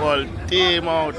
Whole team out.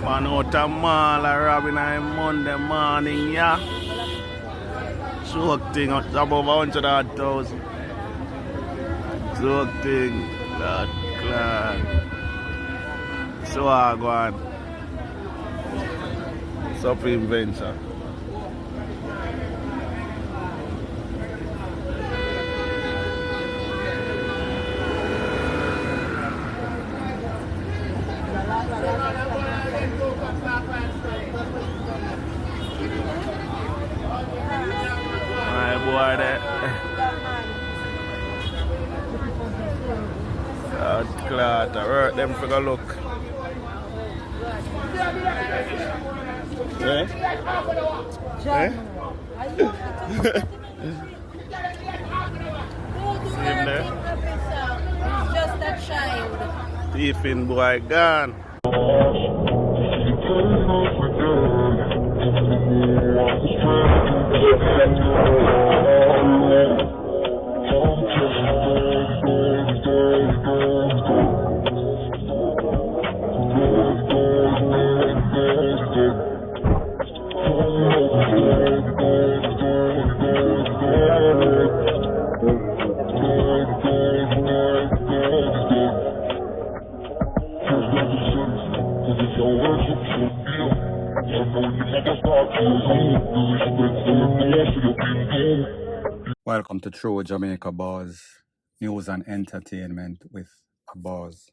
Man out of mall a robbing on Monday morning, yeah. Joke thing, it's above 100,000. Joke thing, glad. So I go on. Supreme Venture. My boy there. Glad I hurt them for the look. Eh? Eh? In there? Just a child. Thiefing boy gone. Welcome to True Jamaica Buzz, news and entertainment with a buzz.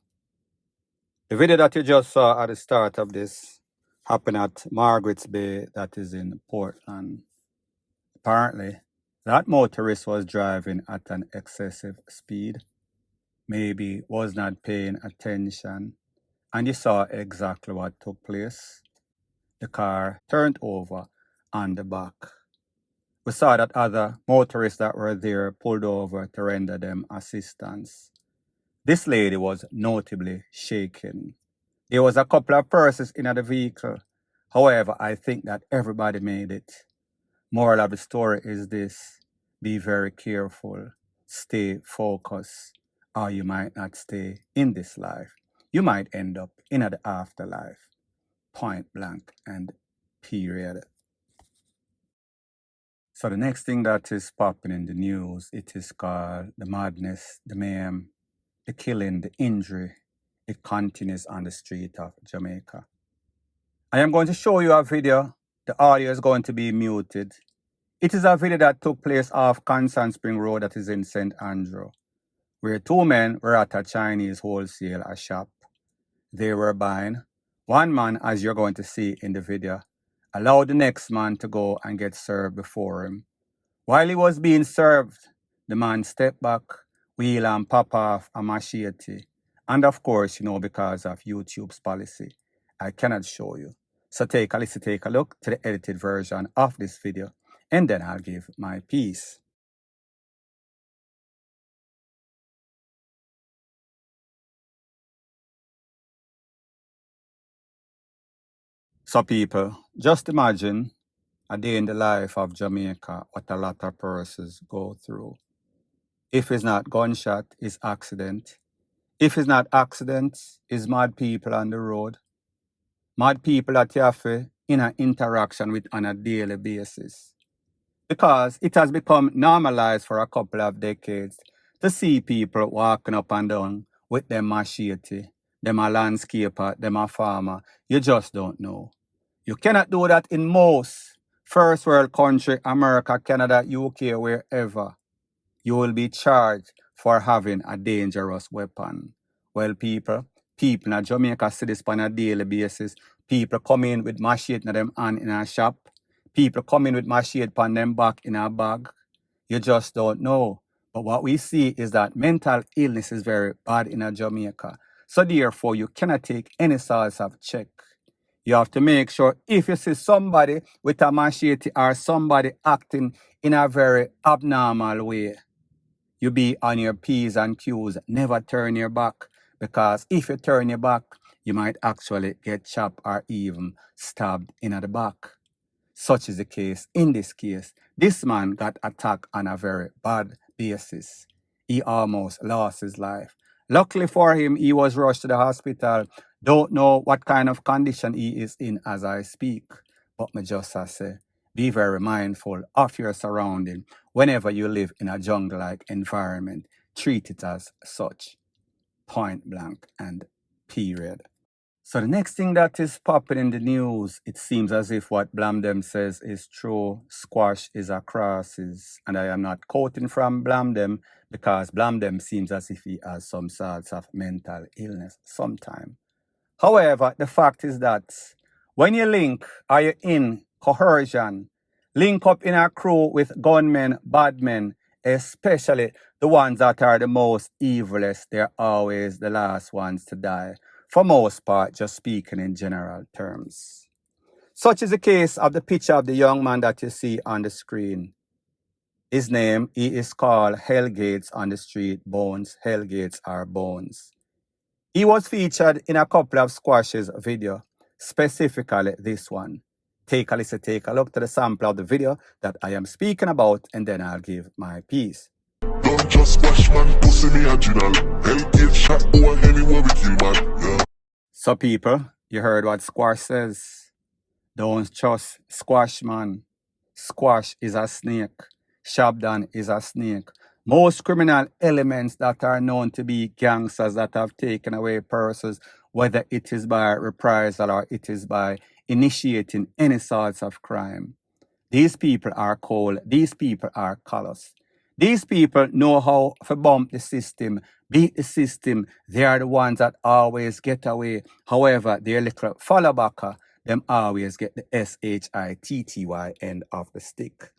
The video that you just saw at the start of this happened at Margaret's Bay, that is in Portland. Apparently, that motorist was driving at an excessive speed, maybe was not paying attention, and you saw exactly what took place. The car turned over on the back. We saw that other motorists that were there pulled over to render them assistance. This lady was notably shaken. There was a couple of persons in the vehicle. However, I think that everybody made it. Moral of the story is this: be very careful, stay focused, or you might not stay in this life. You might end up in the afterlife. Point blank and period. So the next thing that is popping in the news, it is called the madness, the mayhem, the killing, the injury. It continues on the street of Jamaica. I am going to show you a video. The audio is going to be muted. It is a video that took place off Constant Spring Road, that is in St. Andrew, where two men were at a Chinese wholesale shop. They were buying. One man, as you're going to see in the video, allowed the next man to go and get served before him. While he was being served, the man stepped back, wheel and pop off a machete. And of course, because of YouTube's policy, I cannot show you. So take a listen, take a look to the edited version of this video, and then I'll give my piece. So people, just imagine a day in the life of Jamaica, what a lot of persons go through. If it's not gunshot, it's accident. If it's not accident, it's mad people on the road. Mad people that you have in an interaction with on a daily basis. Because it has become normalized for a couple of decades to see people walking up and down with them machete, them a landscaper, them a farmer. You just don't know. You cannot do that in most first world country, America, Canada, UK, wherever. You will be charged for having a dangerous weapon. Well, people in Jamaica see this on a daily basis. People come in with machete in them hand in a shop. People coming with machete on them back in a bag. You just don't know. But what we see is that mental illness is very bad in a Jamaica. So therefore, you cannot take any sorts of check. You have to make sure if you see somebody with a machete or somebody acting in a very abnormal way, you be on your P's and Q's. Never turn your back, because if you turn your back, you might actually get chopped or even stabbed in the back. Such is the case in this case. This man got attacked on a very bad basis. He almost lost his life. Luckily for him, he was rushed to the hospital. Don't know what kind of condition he is in as I speak. But me just say, be very mindful of your surrounding. Whenever you live in a jungle-like environment, treat it as such. Point blank and period. So the next thing that is popping in the news, it seems as if what Blamdem says is true. Squash is a crisis. And I am not quoting from Blamdem, because Blamdem seems as if he has some sorts of mental illness sometime. However, the fact is that when you link or you're in coercion, link up in a crew with gunmen, bad men, especially the ones that are the most evilest, they're always the last ones to die. For most part, just speaking in general terms. Such is the case of the picture of the young man that you see on the screen. His name, he is called Hellgates on the street, Bones. Hellgates are Bones. He was featured in a couple of Squash's video, specifically this one. Take a listen, take a look to the sample of the video that I am speaking about, and then I'll give my piece. Don't just squash man, pussy me original. Hellgate shot over anywhere we kill man. Yeah. So people, you heard what Squash says. Don't trust Squash man. Squash is a snake. Shabdan is a snake. Most criminal elements that are known to be gangsters that have taken away persons, whether it is by reprisal or it is by initiating any sorts of crime. These people are cold. These people are callous. These people know how to bump the system, beat the system. They are the ones that always get away. However, their little follow backer, them always get the SHITTY end of the stick.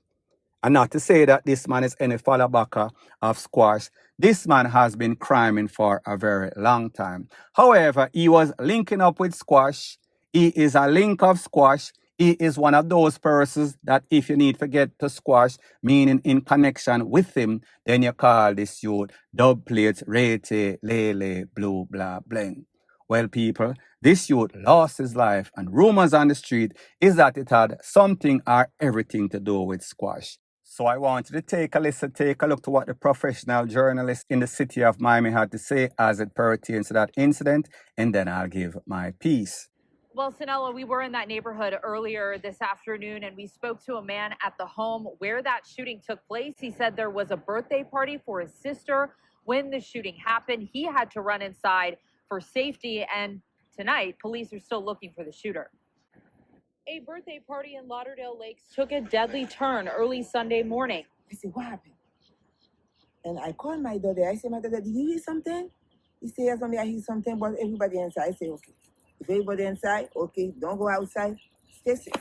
And not to say that this man is any follow backer of Squash. This man has been criming for a very long time. However, he was linking up with Squash. He is a link of Squash. He is one of those persons that if you need to get to Squash, meaning in connection with him, then you call this youth dub plates, rete, lele, blue, blah, bling. Well, people, this youth lost his life, and rumors on the street is that it had something or everything to do with Squash. So I want you to take a listen, take a look to what the professional journalist in the city of Miami had to say as it pertains to that incident, and then I'll give my piece. Well, Sanella, we were in that neighborhood earlier this afternoon, and we spoke to a man at the home where that shooting took place. He said there was a birthday party for his sister when the shooting happened. He had to run inside for safety, and tonight, police are still looking for the shooter. A birthday party in Lauderdale Lakes took a deadly turn early Sunday morning. I said, what happened? And I called my daughter. I said, my daughter, did you hear something? He said, yes, mommy, I hear something, but everybody inside. I said, okay. If everybody inside, okay, don't go outside. Stay safe.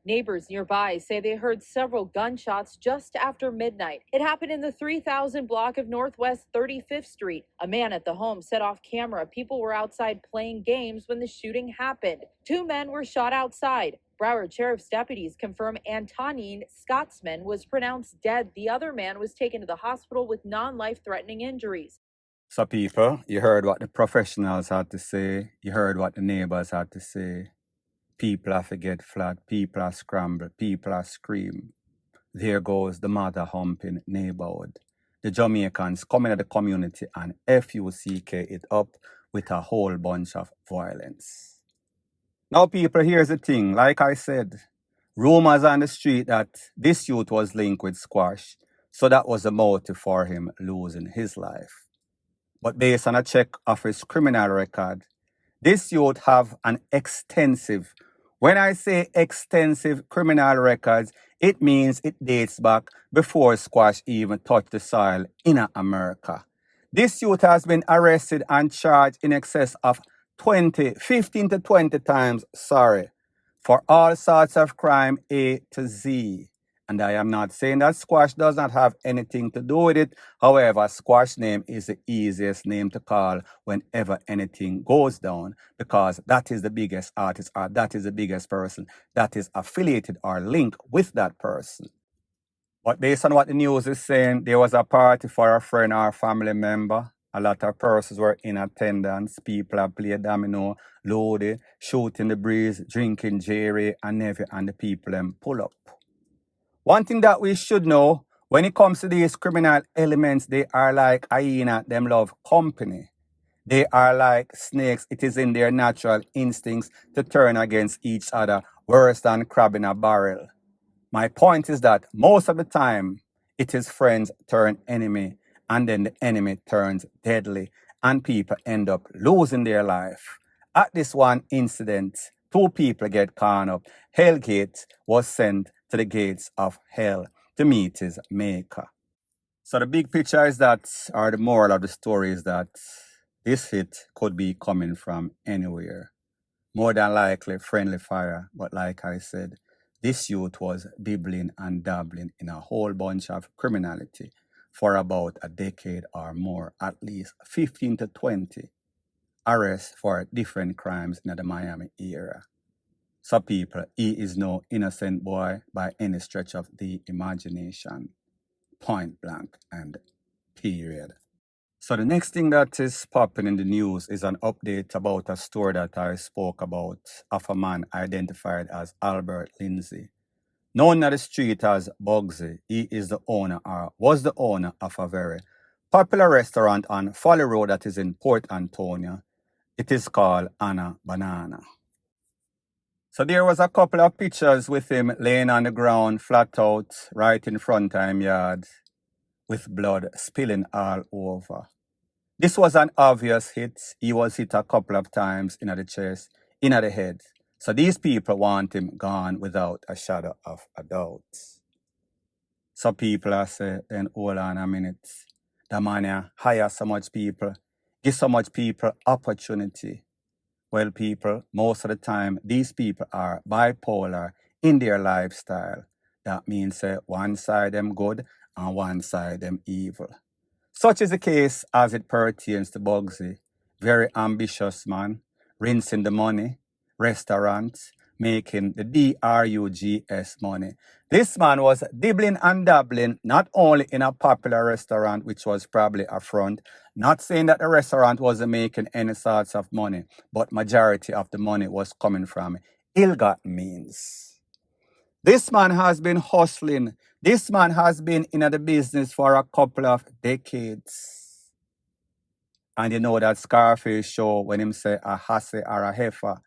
Neighbors nearby say they heard several gunshots just after midnight. It happened in the 3000 block of Northwest 35th Street. A man at the home said off camera people were outside playing games when the shooting happened. 2 men were shot outside. Broward Sheriff's deputies confirm Antonin Scotsman was pronounced dead. The other man was taken to the hospital with non-life-threatening injuries. So people, you heard what the professionals had to say. You heard what the neighbors had to say. People have to get flat. People are scramble. People are scream. There goes the mother humping neighborhood. The Jamaicans coming at the community and FUCK it up with a whole bunch of violence. Now people, here's the thing. Like I said, rumors on the street that this youth was linked with Squash. So that was the motive for him losing his life. But based on a check of his criminal record, this youth have an extensive, when I say extensive criminal records, it means it dates back before Squash even touched the soil in America. This youth has been arrested and charged in excess of 15 to 20 times, for all sorts of crime A to Z. And I am not saying that squash does not have anything to do with it. However, squash name is the easiest name to call whenever anything goes down, because that is the biggest artist, or that is the biggest person that is affiliated or linked with that person. But based on what the news is saying, there was a party for a friend or family member. A lot of persons were in attendance. People have played domino, loaded, shooting the breeze, drinking Jerry and Nevy, and the people them pull up. One thing that we should know, when it comes to these criminal elements, they are like hyena, them love company. They are like snakes. It is in their natural instincts to turn against each other, worse than crab in a barrel. My point is that most of the time, it is friends turn enemy, and then the enemy turns deadly, and people end up losing their life. At this one incident, 2 people get caught up. Hellgate was sent to the gates of hell to meet his maker. So the big picture is that, or the moral of the story is that this hit could be coming from anywhere. More than likely friendly fire, but like I said, this youth was dibbling and dabbling in a whole bunch of criminality for about a decade or more, at least 15 to 20 arrests for different crimes in the Miami area. So people, he is no innocent boy by any stretch of the imagination. Point blank and period. So the next thing that is popping in the news is an update about a story that I spoke about of a man identified as Albert Lindsay, known on the street as Bugsy. He is the owner, or was the owner, of a very popular restaurant on Folly Road that is in Port Antonio. It is called Anna Banana. So there was a couple of pictures with him laying on the ground, flat out, right in front of him yard, with blood spilling all over. This was an obvious hit. He was hit a couple of times in the chest, in the head. So these people want him gone without a shadow of a doubt. So people are saying, then hold on a minute. The man hire so much people, give so much people opportunity. Well, people, most of the time, these people are bipolar in their lifestyle. That means one side them good and one side them evil. Such is the case as it pertains to Bugsy. Very ambitious man, rinsing the money, restaurants, making the DRUGS money. This man was dibbling and dabbling not only in a popular restaurant, which was probably a front, not saying that the restaurant wasn't making any sorts of money, but majority of the money was coming from ill-gotten means. This man has been hustling. This man has been in the business for a couple of decades. And you know that Scarface show when him say a hussy or a heifer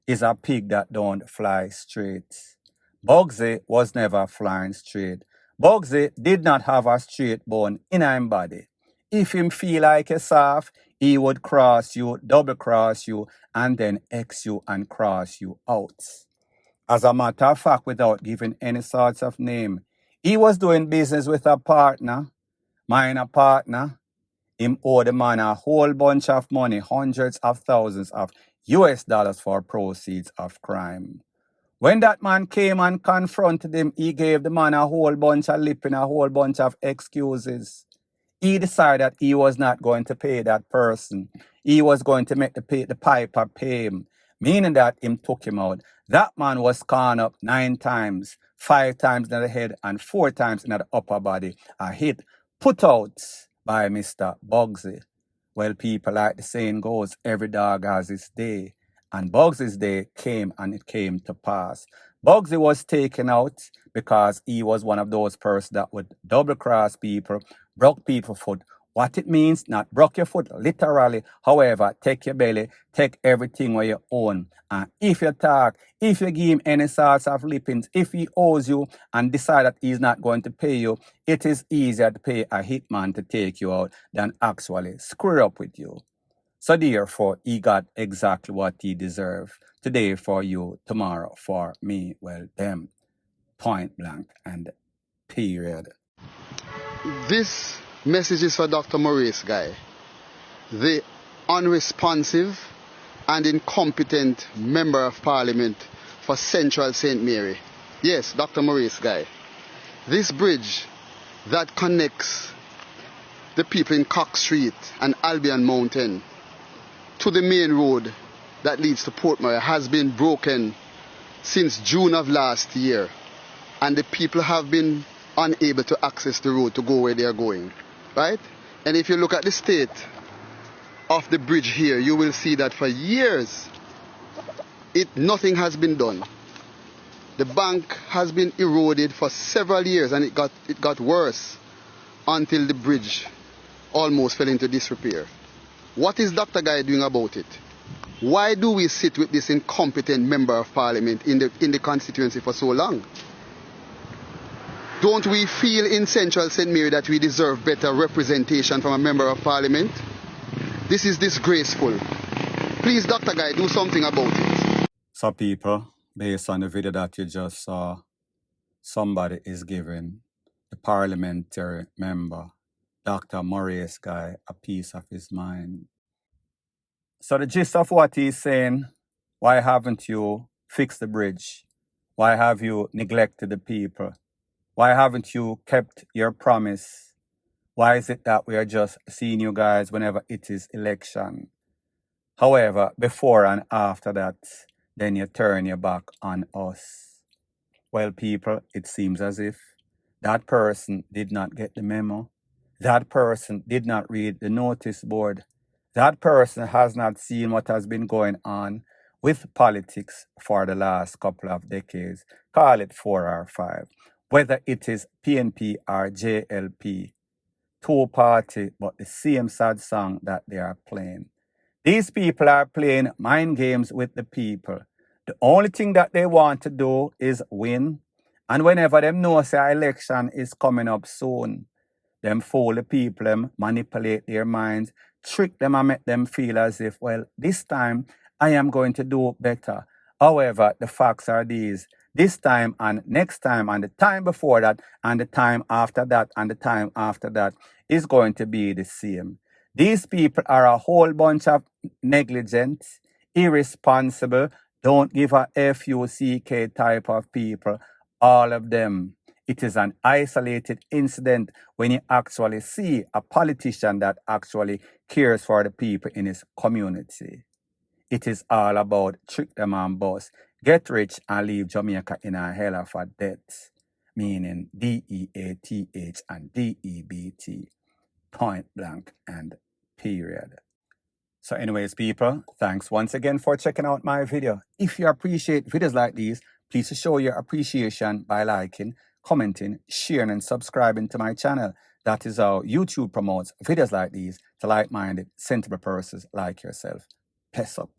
is a pig that don't fly straight. Bugsy was never flying straight. Bugsy did not have a straight bone in his body. If him feel like a soft, he would cross you, double cross you, and then X you and cross you out. As a matter of fact, without giving any sorts of name, he was doing business with a partner, mine a partner. Him owed the man a whole bunch of money, hundreds of thousands of US dollars for proceeds of crime. When that man came and confronted him, he gave the man a whole bunch of lip and a whole bunch of excuses. He decided he was not going to pay that person. He was going to make the piper pay him, meaning that him took him out. That man was caught up 9 times, 5 times in the head and 4 times in the upper body. A hit put out by Mr. Bugsy. Well, people, like the saying goes, every dog has its day. And Bugsy's day came, and it came to pass. Bugsy was taken out because he was one of those persons that would double cross people, broke people's foot. What it means, not broke your foot literally. However, take your belly, take everything where you own. And if you talk, if you give him any sorts of lippings, if he owes you and decide that he's not going to pay you, it is easier to pay a hitman to take you out than actually screw up with you. So therefore, he got exactly what he deserved. Today for you, tomorrow for me. Well, them. Point blank and period. This message is for Dr. Maurice Guy, the unresponsive and incompetent member of parliament for Central St. Mary. Yes, Dr. Maurice guy. This bridge that connects the people in Cox Street and Albion Mountain to the main road that leads to Portmore has been broken since June of last year, and the people have been unable to access the road to go where they are going, right? And if you look at the state of the bridge here, you will see that for years nothing has been done. The bank has been eroded for several years, and it got worse until the bridge almost fell into disrepair. What is Dr. Guy doing about it? Why do we sit with this incompetent member of parliament in the constituency for so long? Don't we feel in Central St. Mary that we deserve better representation from a member of parliament? This is disgraceful. Please, Dr. Guy, do something about it. So people, based on the video that you just saw, somebody is giving the parliamentary member, Dr. Maurice Guy, a piece of his mind. So the gist of what he's saying, why haven't you fixed the bridge? Why have you neglected the people? Why haven't you kept your promise? Why is it that we are just seeing you guys whenever it is election? However, before and after that, then you turn your back on us. Well, people, it seems as if that person did not get the memo. That person did not read the notice board. That person has not seen what has been going on with politics for the last couple of decades. Call it 4 or 5. Whether it is PNP or JLP, two party, but the same sad song that they are playing. These people are playing mind games with the people. The only thing that they want to do is win. And whenever them know say election is coming up soon, them fool the people, them manipulate their minds, trick them and make them feel as if, well, this time I am going to do better. However, the facts are these. This time and next time and the time before that and the time after that and the time after that is going to be the same. These people are a whole bunch of negligent, irresponsible, don't give a F-U-C-K type of people. All of them. It is an isolated incident when you actually see a politician that actually cares for the people in his community. It is all about trick them and boss, get rich and leave Jamaica in a hell of a debt, meaning D-E-A-T-H and D-E-B-T, point blank and period. So anyways, people, thanks once again for checking out my video. If you appreciate videos like these, please show your appreciation by liking, commenting, sharing, and subscribing to my channel. That is how YouTube promotes videos like these to like-minded, sensible persons like yourself. Peace up.